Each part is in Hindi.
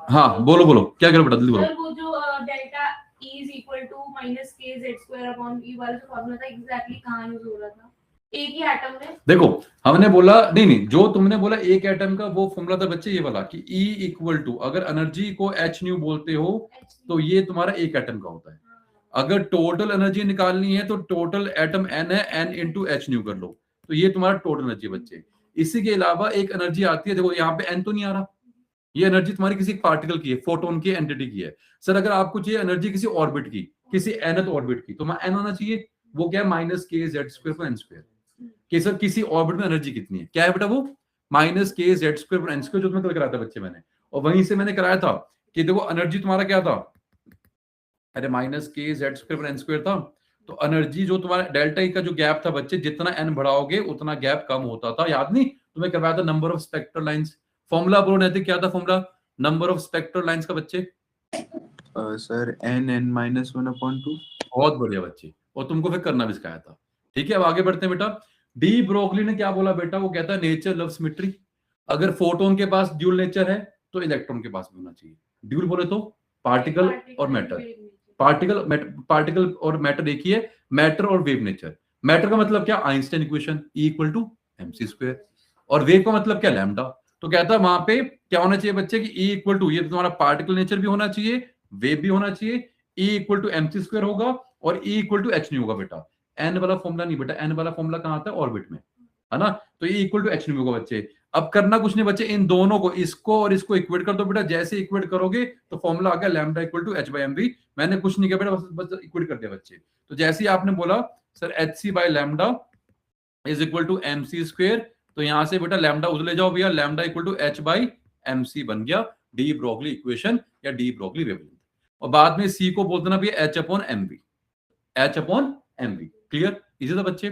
हाँ बोलो बोलो क्या करो बेटा, जल्दी बोलो। वो जो delta E is equal to minus k z square upon E वाला जो फॉर्मूला था एग्जैक्टली कहाँ यूज हो रहा था? एक ही एटम में। देखो हमने बोला नहीं, जो तुमने बोला एक एटम का वो फॉर्मूला था बच्चे ये वाला कि E इक्वल टू, अगर एनर्जी को H न्यू बोलते हो तो ये तुम्हारा एक एटम का होता है। अगर टोटल एनर्जी निकालनी है तो टोटल एटम N है, N इंटू H न्यू कर लो, तो ये तुम्हारा टोटल एनर्जी बच्चे। इसी के अलावा एक एनर्जी आती है, देखो यहाँ पे N तो नहीं आ रहा, ये एनर्जी तुम्हारी किसी पार्टिकल की है, फोटोन की एंटिटी की है। सर अगर आपको चाहिए एनर्जी किसी ऑर्बिट की, किसी nth ऑर्बिट की, तो N आना चाहिए, वो क्या है माइनस के जेड स्क्वायर पर एन स्क्वायर। कि सर किसी ऑर्बिट में एनर्जी कितनी है, क्या है बेटा वो माइनस के जेड स्क्वायर पर एन स्क्वायर, जो तुम्हें कल कराया था बच्चे मैंने, और वहीं से मैंने कराया था कि देखो एनर्जी तुम्हारा क्या था, अरे माइनस के जेड स्क्वायर पर एन स्क्वायर था। तो एनर्जी जो तुम्हारा डेल्टा ई का जो गैप था बच्चे, जितना एन बढ़ाओगे उतना गैप कम होता था, याद नहीं तुम्हें करवाया था number of spectral lines. Formula बोलो नैतिक, क्या था formula number of spectral lines का बच्चे? Sir n(n-1/2). बहुत बढ़िया बच्चे, और तुमको फिर करना भी सिखाया था। ठीक है अब आगे बढ़ते हैं बेटा। डी ब्रोगली ने क्या बोला बेटा, वो कहता है नेचर लव सिमेट्री। अगर फोटोन के पास ड्यूल नेचर है तो इलेक्ट्रॉन के पास भी होना चाहिए। ड्यूल बोले तो पार्टिकल और मैटर, पार्टिकल और मैटर एक ही है, मैटर और वेव नेचर। मैटर का मतलब क्या, Einstein equation E equal to mc square, और वेव का मतलब क्या, लैम्डा। तो कहता है वहां पे क्या होना चाहिए बच्चे कि E इक्वल टू, ये तुम्हारा पार्टिकल नेचर भी होना चाहिए, वेव भी होना चाहिए, E equal to mc square होगा और E इक्वल टू h नहीं होगा बेटा। n वाला फॉर्मूला नहीं बेटा, n वाला फॉर्मूला कहाँ आता है, ऑर्बिट में, है ना। तो E इक्वल टू h नहीं होगा बच्चे। अब करना कुछ नहीं बच्चे, इन दोनों को, इसको और इसको इक्वेट कर दो बेटा। जैसे इक्वेट करोगे तो फॉर्मूला आ गया lambda equal to h by mv। मैंने कुछ नहीं किया बेटा, बस इक्वेट कर दिया बच्चे। तो जैसे ही आपने बोला sir hc by lambda is equal to mc square, तो यहां से बेटा लैम्डा उधर ले जाओ भैया, lambda equal to h by mc बन गया डी ब्रोगली इक्वेशन या डी ब्रोगली वेवलेंथ। और बाद में c को बोल देना भैया h upon mv, h upon mv। Clear, easy था बच्चे।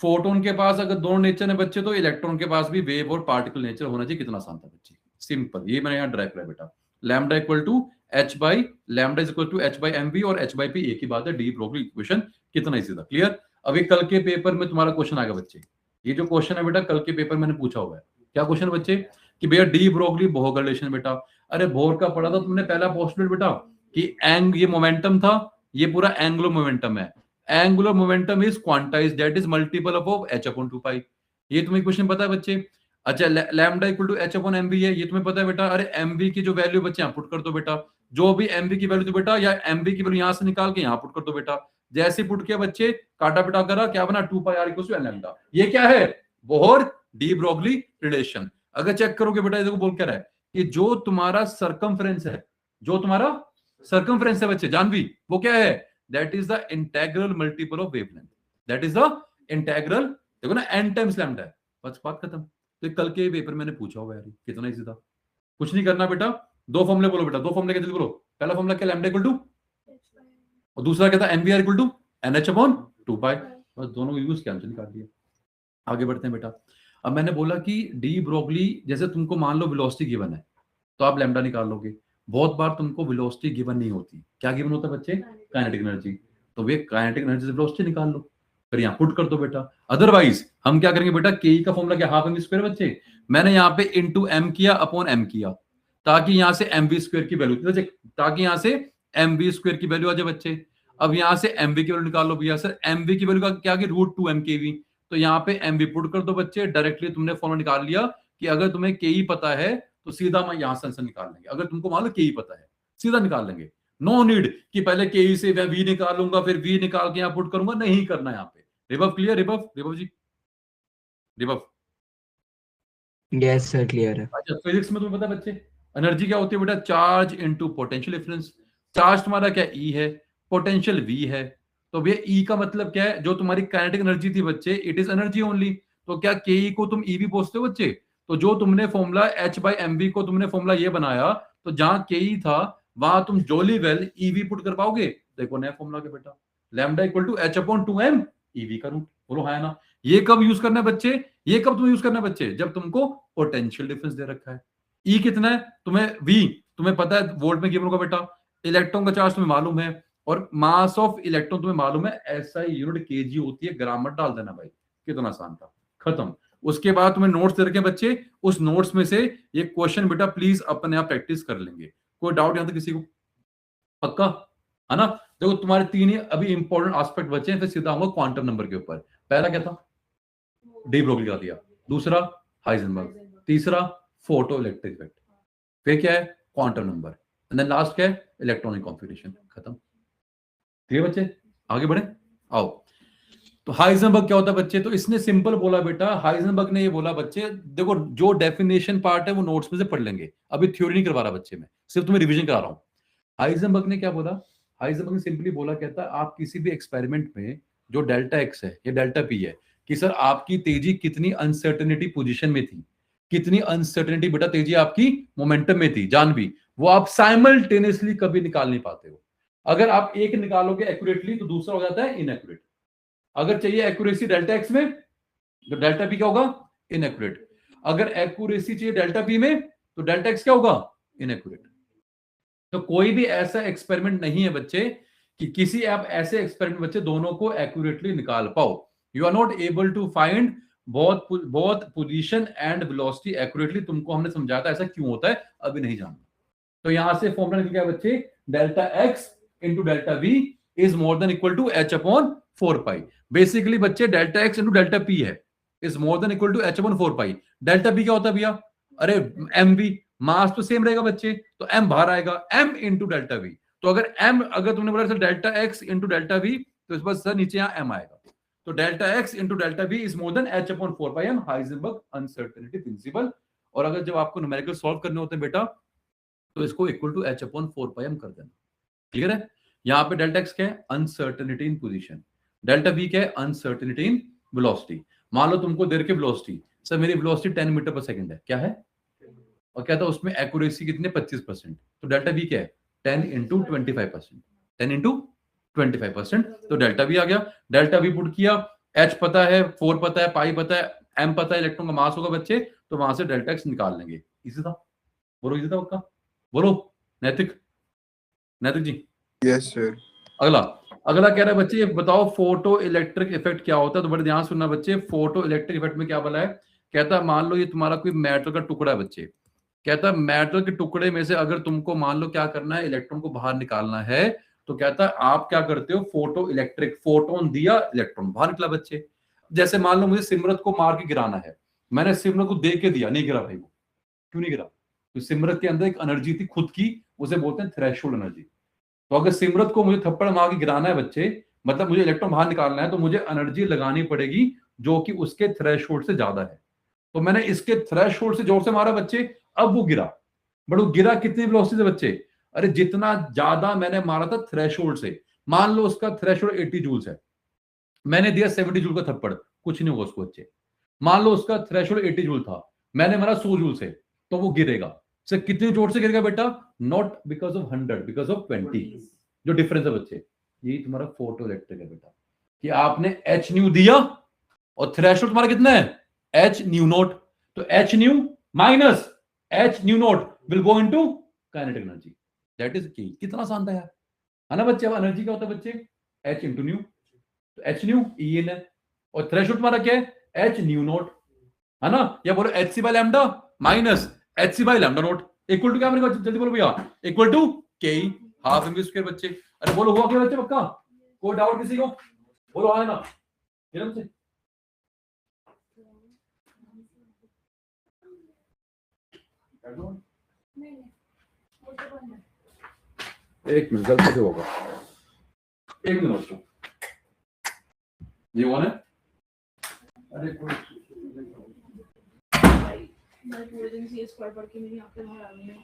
फोटोन के पास अगर दोनों नेचर है बच्चे, तो इलेक्ट्रॉन के पास भी वेव और पार्टिकल नेचर होना चाहिए। कितना आसान था बच्चे, सिंपल। ये मैंने यहाँ ड्राइव किया बेटा, lambda equal to h by lambda is equal to h by mv, और h बाई p एक ही बात है, डी ब्रोगली इक्वेशन। कितना इजी था, क्लियर। अभी कल के पेपर में तुम्हारा क्वेश्चन आएगा बच्चे, ये जो क्वेश्चन है बेटा कल के पेपर मैंने पूछा हुआ है। क्या क्वेश्चन है बच्चे कि भैया डी ब्रोगली बोहर रिलेशन बेटा। अरे बोहर का पढ़ा था तुमने पहला पोस्टुलेट बेटा कि ये मोमेंटम था, ये पूरा एंगुलर मोमेंटम है। Angular momentum is quantized, that is multiple of h upon 2 pi. ये तुम्हें क्वेश्चन पता है बच्चे। अच्छा lambda equal to h upon mv है, ये तुम्हें पता है बेटा। अरे mv की जो वैल्यू बच्चे यहाँ पुट कर दो बेटा, जो भी mv की वैल्यू दो बेटा, या mv की वैल्यू यहाँ से निकाल के यहाँ पुट कर दो बेटा। जैसे पुट किया बच्चे, काटा पिटा करा, क्या बना 2 pi r equal to n lambda. ये क्या है, बोहर डी ब्रोगली रिलेशन। अगर चेक करोगे बेटा, देखो बोल क्या रहा है कि जो तुम्हारा सरकमफ्रेंस है, जो तुम्हारा सरकमफ्रेंस है बच्चे जानवी, वो क्या है, that is the integral multiple of wavelength, that is the integral. देखो ना n टाइम्स लैम्डा है, बस बात खत्म। तो कल के पेपर मैंने पूछा हुआ यार, कितना इजी था। कुछ नहीं करना बेटा, दो फॉर्मूले बोलो बेटा, दो फॉर्मूले के बोलो। पहला फॉर्मूला क्या, लैम्डा इक्वल टू, और दूसरा क्या था, n v r equal to n h upon 2 pi. बस दोनों यूज किया, आंसर निकाल दिया। आगे बढ़ते हैं बेटा। अब मैंने बोला कि डी ब्रोगली, जैसे तुमको मान लो वेलोसिटी गिवन है तो आप लैम्डा निकाल लोगे। बहुत बार तुमको वेलोसिटी गिवन नहीं होती, क्या गिवन होता है बच्चे, काइनेटिक एनर्जी। तो वे काइनेटिक एनर्जी से वेलोसिटी निकाल लो, फिर यहाँ पुट कर दो बेटा। अदरवाइज हम क्या करेंगे बेटा, के का फॉर्मूला क्या, हाफ mv स्क्वायर बच्चे। मैंने यहाँ पे इंटू m किया अपॉन m किया, ताकि यहाँ से mv स्क्वायर की वैल्यू, ताकि यहाँ से mv स्क्वायर की वैल्यू आ जाए बच्चे। अब यहाँ से mv की वैल्यू निकाल लो भैया। सर mv की वैल्यू का क्या, √2m kv। तो यहाँ पे mv पुट कर दो बच्चे। डायरेक्टली तुमने फॉर्मूला निकाल लिया कि अगर तुम्हें के पता है तो सीधा मैं यहाँ से आंसर निकाल लेंगे। अगर तुमको मान लो के पता है, सीधा निकाल लेंगे। नो नीड कि पहले के से मैं v निकालूंगा, फिर v निकाल के यहाँ पुट करूंगा, नहीं करना यहाँ पे। रिबव क्लियर, रिबव जी, रिबव। यस सर क्लियर है। अच्छा फिजिक्स में तुम्हें पता है बच्चे, एनर्जी क्या होती है बेटा, charge into potential difference. Charge तुम्हारा क्या E है, पोटेंशियल V है। तो भैया E का मतलब क्या है, जो तुम्हारी काइनेटिक एनर्जी थी बच्चे, इट इज एनर्जी ओनली। तो क्या के को तुम EV पूछते हो बच्चे। तो जो तुमने फॉर्मूला h बाई mv को तुमने फॉर्मूला ये बनाया, तो जहां के था वहां तुम जोली वेल EV पुट कर पाओगे। देखो नया फॉर्मूला के बेटा, lambda equal to h upon 2m EV का रूट। बोलो है ना। ये कब यूज करना है बच्चे, ये कब तुम्हें यूज करना है बच्चे, जब तुमको पोटेंशियल डिफरेंस दे रखा है। E कितना है तुम्हें, V तुम्हें पता है वोल्ट में गिवन होगा बेटा। इलेक्ट्रॉन का चार्ज तुम्हें मालूम है, और मास ऑफ इलेक्ट्रॉन तुम्हें मालूम है, SI यूनिट kg होती है, ग्राम मत डाल देना भाई। कितना आसान था, खत्म। उसके बाद तुम्हें नोट्स दे रखे हैं बच्चे, उस नोट्स में से ये क्वेश्चन बेटा प्लीज अपने आप प्रैक्टिस कर लेंगे। कोई डाउट यहां तक किसी को? पक्का है ना? देखो तुम्हारे 3 ही अभी इंपॉर्टेंट एस्पेक्ट बचे हैं, फिर सीधा आऊंगा क्वांटम नंबर के ऊपर। पहला क्या था? डी ब्रोगली का दिया, दूसरा हाइजेनबर्ग, तीसरा फोटो इलेक्ट्रिक इफेक्ट, फिर क्या है? Quantum number, and then last क्या है? Electronic configuration. खत्म। ठीक है बच्चे, आगे बढ़े। आओ, तो हाइजेनबर्ग क्या होता है बच्चे? तो इसने सिंपल बोला बेटा, हाइजेनबर्ग ने ये बोला बच्चे, देखो जो डेफिनेशन पार्ट है वो नोट्स में से पढ़ लेंगे, अभी थ्योरी नहीं करवा रहा बच्चे में, सिर्फ तुम्हें रिवीजन करा रहा हूं। हाइजेनबर्ग ने क्या बोला? हाइजेनबर्ग ने सिंपली बोला, कहता है आप किसी भी एक्सपेरिमेंट में जो डेल्टा एक्स है या डेल्टा पी है, कि सर आपकी तेजी कितनी अनसर्टेनिटी पोजीशन में थी, कितनी अनसर्टेनिटी बेटा तेजी आपकी मोमेंटम में थी, जान भी, वो आप साइमल्टेनियसली कभी निकाल नहीं पाते हो। अगर आप एक निकालोगे एक्यूरेटली तो दूसरा हो जाता है इनएक्यूरेट। अगर चाहिए एक्यूरेसी डेल्टा एक्स में, तो डेल्टा पी क्या होगा? इनएक्यूरेट। अगर एक्यूरेसी चाहिए डेल्टा पी में, तो डेल्टा एक्स क्या होगा? इनएक्यूरेट। तो कोई भी ऐसा एक्सपेरिमेंट नहीं है बच्चे कि किसी आप ऐसे एक्सपेरिमेंट बच्चे दोनों को एक्यूरेटली निकाल पाओ। You are not able to find both position and velocity accurately. तुमको हमने समझाया था ऐसा क्यों होता है, अभी नहीं जानना। तो यहां से फॉर्मूला निकल गया बच्चे, delta x into delta we is more than equal to H upon 4 pi. Basically बच्चे delta x into delta P है, is more than equal to H upon 4 pi. Delta P क्या होता है भैया? अरे एम वी, मास तो सेम रहेगा बच्चे, तो एम बाहर आएगा, एम इंटू डेल्टा वी। तो अगर एम, अगर तुमने बोला delta x into delta v, तो इस बार सर नीचे यहां एम आएगा। तो delta x into delta we is more than h upon 4 pi m, Heisenberg uncertainty principle. और अगर जब आपको न्यूमेरिकल सॉल्व करने होते हैं बेटा, तो इसको equal to H upon 4 pi m कर देना। क्लियर है? यहां पे डेल्टा एक्स क्या है? Uncertainty in position. Delta we क्या है? Uncertainty in velocity. मान लो तुमको दे रखी वेलोसिटी, सर मेरी वेलोसिटी 10 मीटर पर सेकंड है, क्या है? और क्या था उसमें? एक्यूरेसी कितने? 25%। तो डेल्टा वी क्या है? 10 इंटू 25%, 10 इंटू 25%। तो डेल्टा वी आ गया। डेल्टा वी पुट किया, एच पता है, 4 पता है, पाई पता है, एम पता है, इलेक्ट्रॉन का मास होगा बच्चे, तो वहां से डेल्टा एक्स निकाल लेंगे। इजी था? बोलो इजी था पक्का? बोलो नैतिक, नैतिक जी। Yes sir. अगला अगला कह रहा है बच्चे, ये बताओ फोटो इलेक्ट्रिक इफेक्ट क्या होता है? तो बड़े ध्यान सुनना बच्चे, फोटो इलेक्ट्रिक इफेक्ट में क्या बोला है? कहता है मान लो ये तुम्हारा कोई मेटल का टुकड़ा है बच्चे, कहता है मेटल के टुकड़े में से अगर तुमको मान लो क्या करना है, इलेक्ट्रॉन को बाहर निकालना है, तो कहता है आप क्या करते हो? फोटो इलेक्ट्रिक, फोटोन दिया, इलेक्ट्रॉन बाहर निकला बच्चे। जैसे मान लो मुझे सिमरत को मार के गिराना है, मैंने सिमरत को दे के दिया, नहीं गिरा भाई, वो क्यों नहीं गिरा? तो सिमरत के अंदर एक एनर्जी थी खुद की, उसे बोलते हैं थ्रेशोल्ड एनर्जी। तो अगर सिमरत को मुझे थप्पड़ मार के गिराना है बच्चे, मतलब मुझे इलेक्ट्रॉन बाहर निकालना है, तो मुझे एनर्जी लगानी पड़ेगी जो कि उसके थ्रेशोल्ड से ज्यादा है। तो मैंने इसके थ्रेशोल्ड से जोर से मारा बच्चे, अब वो गिरा, बट वो गिरा कितनी वेलोसिटी से बच्चे? अरे जितना ज्यादा मैंने मारा था थ्रेशोल्ड से, मान लो उसका थ्रेशोल्ड 80 जूल्स है, मैंने दिया 70 जूल का थप्पड़, कुछ नहीं होगा उसको बच्चे। मान लो उसका थ्रेशोल्ड 80 जूल था, मैंने मारा 100 जूल से, तो वो गिरेगा। सर कितनी जोर से गिरेगा बेटा? Not because of 100, because of 20। जो डिफरेंस है बच्चे, यही तुम्हारा फोटो इलेक्ट्रिक है बेटा, कि आपने एच न्यू दिया और थ्रेशोल्ड तुम्हारा कितना है? H nu naught. तो H nu minus H nu naught will go into kinetic energy, that is की। कितना आसान था यार, है ना बच्चे? अब एनर्जी क्या होता है बच्चे? H into new. तो एच न्यू ई एन है, और थ्रेशोल्ड तुम्हारा क्या है? एच न्यू नॉट, है ना? या बोलो h c by lambda minus h c by lambda not equal to क्या? मेरे को जल्दी बोलो भैया, इक्वल टू के हाफ एम स्क्वायर बच्चे। अरे बोलो हुआ क्या बच्चे? पक्का? कोई डाउट किसी को? बोलो आए ना बच्चे। एक मिनट, गलती से होगा, एक मिनट बच्चों, ये कौन है? अरे कोई मैं पूरे दिन सीएस पढ़ के मेरी आंखें बाहर आ गई हैं।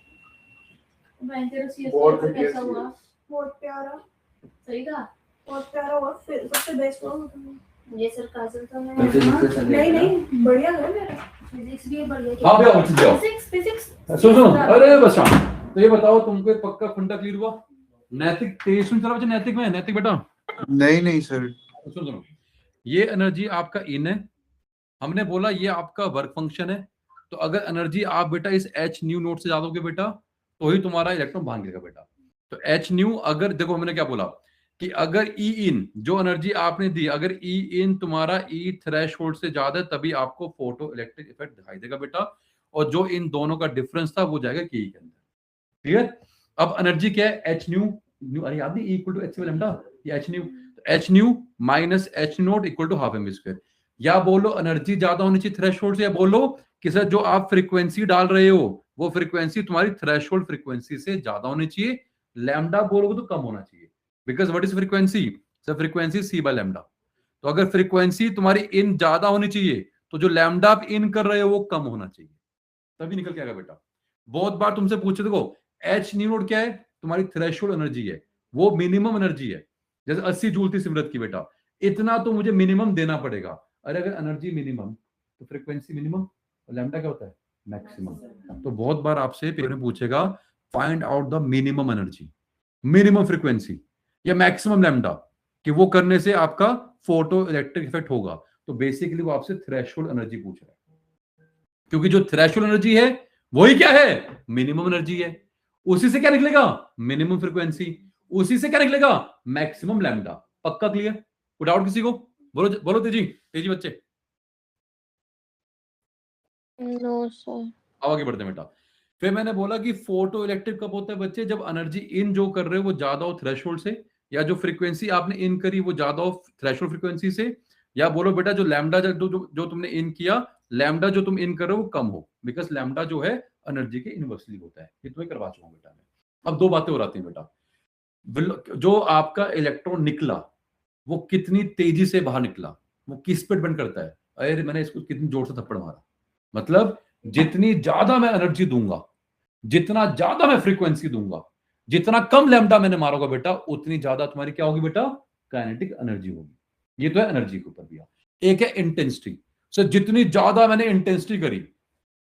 मैं तेरा सीएस बहुत कैसा बढ़िया हुआ? बहुत प्यारा, सही था? बहुत प्यारा हुआ, फिर सबसे बेस्ट हुआ। ये सर काजल था मैं नहीं नहीं बढ़िया है मेरा। फिजिक्स भी बढ़िया हाँ भैया बच्चे जाओ, फिजिक्स सुनो। अरे बस तो ये बताओ तुमको एक पक्का खुंडा क्लियर हुआ? नैतिक तेज सुन, चला बच्चे नैतिक में, नैतिक बेटा नहीं सर। सुनो, ये एनर्जी आपका इन है, हमने बोला ये आपका वर्क फंक्शन है। तो अगर एनर्जी आप बेटा इस एच न्यू नोट से ज्यादा होगे बेटा, तो ही तुम्हारा इलेक्ट्रॉन बाहर गिरेगा बेटा। तो एच न्यू, अगर देखो हमने क्या बोला, कि अगर ई इन जो एनर्जी आपने दी, अगर ई इन तुम्हारा ई थ्रेशोल्ड से ज्यादा है तभी आपको फोटो इलेक्ट्रिक इफेक्ट दिखाई देगा बेटा, और जो इन दोनों का डिफरेंस था वो जाएगा के के अंदर। क्लियर? अब एनर्जी क्या है? एच न्यू, अरे याद नहीं, इक्वल टू एच लैम्डा, ये h nu, h nu minus h naught equal to half m square. या बोलो एनर्जी ज्यादा होनी चाहिए थ्रेशोल्ड से, या बोलो कि सर जो आप फ्रीक्वेंसी डाल रहे हो वो फ्रीक्वेंसी तुम्हारी थ्रेशोल्ड फ्रीक्वेंसी से ज्यादा होनी चाहिए, लैम्डा बोलोगे तो कम होना चाहिए। Because what is frequency? Sir frequency c by lambda. तो अगर फ्रीक्वेंसी तुम्हारी इन ज्यादा होनी चाहिए तो जो लैम्डा आप इन कर रहे हो वो कम होना चाहिए, तभी निकल के आएगा बेटा। बहुत बार तुमसे पूछे, देखो एच न्यू नोट क्या है? तुम्हारी थ्रेशोल्ड एनर्जी है, वो मिनिमम एनर्जी है। जैसे 80 जूल थी सिमरत की बेटा, इतना तो मुझे मिनिमम देना पड़ेगा। अरे अगर एनर्जी मिनिमम तो फ्रीक्वेंसी मिनिमम, और लैम्डा क्या होता है? मैक्सिमम। तो बहुत बार आपसे पेपर में पूछेगा find out the minimum energy, minimum frequency या मैक्सिमम लैम्डा, कि वो करने से आपका फोटो इलेक्ट्रिक इफेक्ट होगा। तो बेसिकली वो आपसे थ्रेशोल्ड एनर्जी पूछ रहा है, क्योंकि जो थ्रेशोल्ड एनर्जी है वही क्या है? मिनिमम एनर्जी है। उसी से क्या निकलेगा? Minimum frequency. उसी से क्या निकलेगा? Maximum lambda. पक्का क्लियर? कोई डाउट किसी को? बोलो बोलो तेजी, तेजी बच्चे। No sir. अब आगे बढ़ते हैं बेटा। फिर मैंने बोला कि फोटो इलेक्ट्रिक कब होता है बच्चे? जब एनर्जी इन जो कर रहे हो वो ज्यादा हो थ्रेशोल्ड से, या जो फ्रीक्वेंसी आपने इन करी वो ज्यादा हो थ्रेशोल्ड फ्रीक्वेंसी से, या बोलो बेटा जो लैम्डा जो तुमने इन किया, लैम्डा जो तुम इन कर रहे हो वो कम हो। बिकॉज लैम्डा जो है एनर्जी के इनवर्सली होता है। ये तुम्हें करवा चुका हूं बेटा मैं। अब दो बातें हो जाती हैं बेटा। जो आपका इलेक्ट्रॉन निकला वो कितनी तेजी से बाहर निकला, वो किस पे डिपेंड करता है? अरे मैंने इसको कितनी जोर से थप्पड़ मारा, मतलब जितनी ज्यादा मैं एनर्जी दूंगा, जितना ज्यादा मैं फ्रीक्वेंसी दूंगा, जितना कम लैम्डा मैंने मारा होगा बेटा, उतनी ज्यादा तुम्हारी क्या होगी बेटा? काइनेटिक एनर्जी होगी। ये तो है एनर्जी के ऊपर भी। एक है इंटेंसिटी। सर जितनी ज्यादा मैंने इंटेंसिटी करी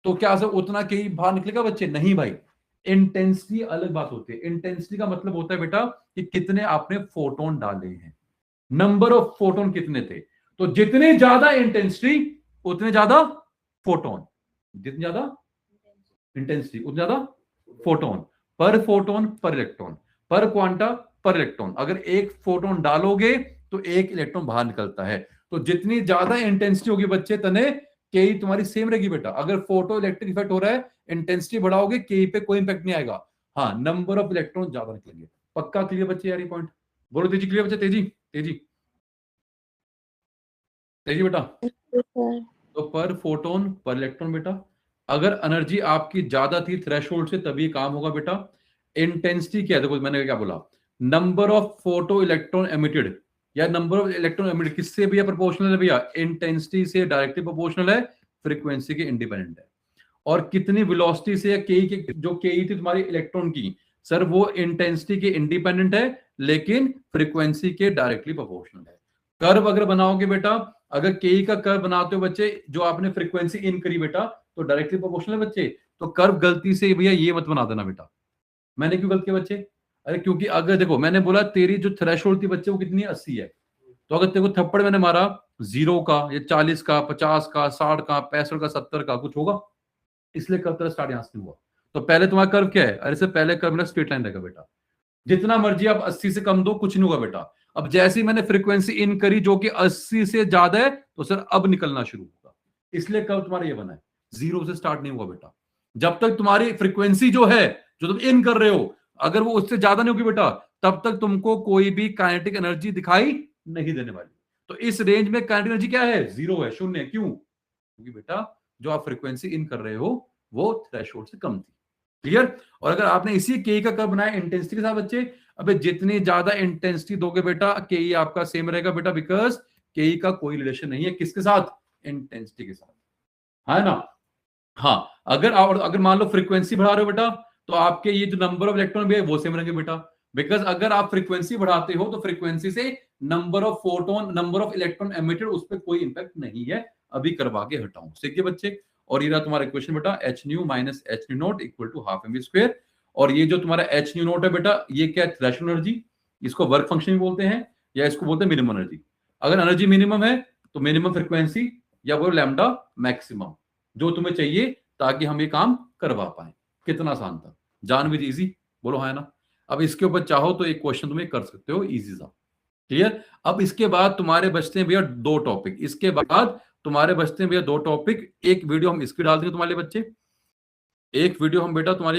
तो क्या सर उतना कहीं बाहर निकलेगा बच्चे? नहीं भाई, इंटेंसिटी अलग बात होती है। इंटेंसिटी का मतलब होता है बेटा कि कितने आपने फोटोन डाले हैं, नंबर ऑफ फोटोन कितने थे। तो जितनी ज्यादा इंटेंसिटी उतने ज्यादा फोटोन, जितनी ज्यादा इंटेंसिटी उतना ज्यादा फोटोन, पर फोटोन पर इलेक्ट्रॉन, पर क्वांटा पर इलेक्ट्रॉन। अगर एक फोटोन डालोगे तो एक इलेक्ट्रॉन बाहर निकलता है। तो जितनी ज्यादा इंटेंसिटी होगी बच्चे तने के तुम्हारी सेम रहेगी बेटा। अगर फोटो इलेक्ट्रिक इफेक्ट हो रहा है, इंटेंसिटी बढ़ाओगे के पे कोई इंपैक्ट नहीं आएगा। हाँ, नंबर ऑफ इलेक्ट्रॉन ज्यादा निकलेंगे। पक्का क्लियर बच्चे? यार ये पॉइंट बोलो तेजी। क्लियर बच्चे? तेजी तेजी तेजी बेटा। तो पर फोटोन पर इलेक्ट्रॉन बेटा। अगर एनर्जी आपकी ज्यादा थी थ्रेशोल्ड से तभी काम होगा बेटा। इंटेंसिटी क्या है? देखो मैंने क्या बोला, number of photo electron emitted या नंबर ऑफ इलेक्ट्रॉन एमिटेड किससे भैया प्रोपोर्शनल है? भैया इंटेंसिटी से डायरेक्टली प्रोपोर्शनल है, फ्रीक्वेंसी के इंडिपेंडेंट है। और कितनी वेलोसिटी से जो के थी तुम्हारी इलेक्ट्रॉन की, सर वो इंटेंसिटी के इंडिपेंडेंट है लेकिन फ्रीक्वेंसी के डायरेक्टली प्रोपोर्शनल है। कर्व अगर बनाओगे बेटा, अगर के का कर्व बनाते हो बच्चे, जो आपने फ्रीक्वेंसी इन करी बेटा तो डायरेक्टली प्रोपोर्शनल है बच्चे। तो कर्व गलती से भैया ये मत बना देना बेटा। मैंने क्यों गलत किया बच्चे? अरे क्योंकि अगर देखो मैंने बोला तेरी जो थ्रेशोल्ड थी बच्चे वो कितनी 80 है। तो अगर तेरे को थप्पड़ मैंने मारा 0 का या 40 का 50 का 60 का 65 का 70 का कुछ होगा, इसलिए कर्व तेरा स्टार्ट यहां से हुआ। तो पहले तुम्हारा कर्व क्या है? अरे से पहले कर्व मेरा स्ट्रेट लाइन रहेगा बेटा। जितना मर्जी आप 80 से कम दो कुछ नहीं होगा बेटा। अब जैसे ही मैंने फ्रीक्वेंसी इन करी जो कि 80 से ज्यादा है तो सर अब निकलना शुरू होगा। इसलिए कर्व तुम्हारा ये बना है, 0 से स्टार्ट नहीं हुआ बेटा। जब तक तुम्हारी फ्रीक्वेंसी जो है जो तुम इन कर रहे हो अगर वो उससे ज्यादा नहीं होगी बेटा, तब तक तुमको कोई भी काइनेटिक एनर्जी दिखाई नहीं देने वाली। तो इस रेंज में काइनेटिक एनर्जी क्या है? 0 है, शून्य है। क्यों? क्योंकि बेटा जो आप फ्रीक्वेंसी इन कर रहे हो वो थ्रेशोल्ड से कम थी। क्लियर? और अगर आपने इसी के का कर्व बनाया इंटेंसिटी के साथ बच्चे, अबे जितनी ज्यादा इंटेंसिटी दोगे बेटा के आपका सेम रहेगा बेटा, बिकॉज के का कोई रिलेशन नहीं है किसके साथ? इंटेंसिटी के साथ, है ना? हाँ, अगर मान लो फ्रीक्वेंसी बढ़ा रहे हो बेटा तो आपके ये जो नंबर ऑफ इलेक्ट्रॉन भी है वो सेम रहेंगे बेटा। बिकॉज अगर आप फ्रीक्वेंसी बढ़ाते हो तो फ्रीक्वेंसी से number of photon, number of electron emitted, उस पर कोई इंपैक्ट नहीं है। अभी करवा के हटाऊं, ठीक है बच्चे? और ये रहा तुम्हारा इक्वेशन बेटा, h nu minus H nu naught equal to half m square. और ये जो तुम्हारा एच न्यू नोट है बेटा, ये क्या है? Threshold energy. इसको वर्क फंक्शन भी बोलते हैं या इसको बोलते हैं मिनिमम एनर्जी। अगर एनर्जी मिनिमम है तो मिनिमम फ्रीक्वेंसी या वो लैम्डा मैक्सिमम जो तुम्हें चाहिए ताकि हम ये काम करवा पाए। कितना आसान था, जान विद इजी। बोलो हाँ ना? अब इसके ऊपर चाहो तो एक क्वेश्चन तुम्हें कर सकते हो इजी सा। क्लियर। अब इसके बाद तुम्हारे बचते हैं भैया 2 टॉपिक, इसके बाद तुम्हारे बचते हैं भैया 2 टॉपिक। एक वीडियो हम इसकी डाल देंगे तुम्हारे बच्चे, एक वीडियो हम बेटा तुम्हारी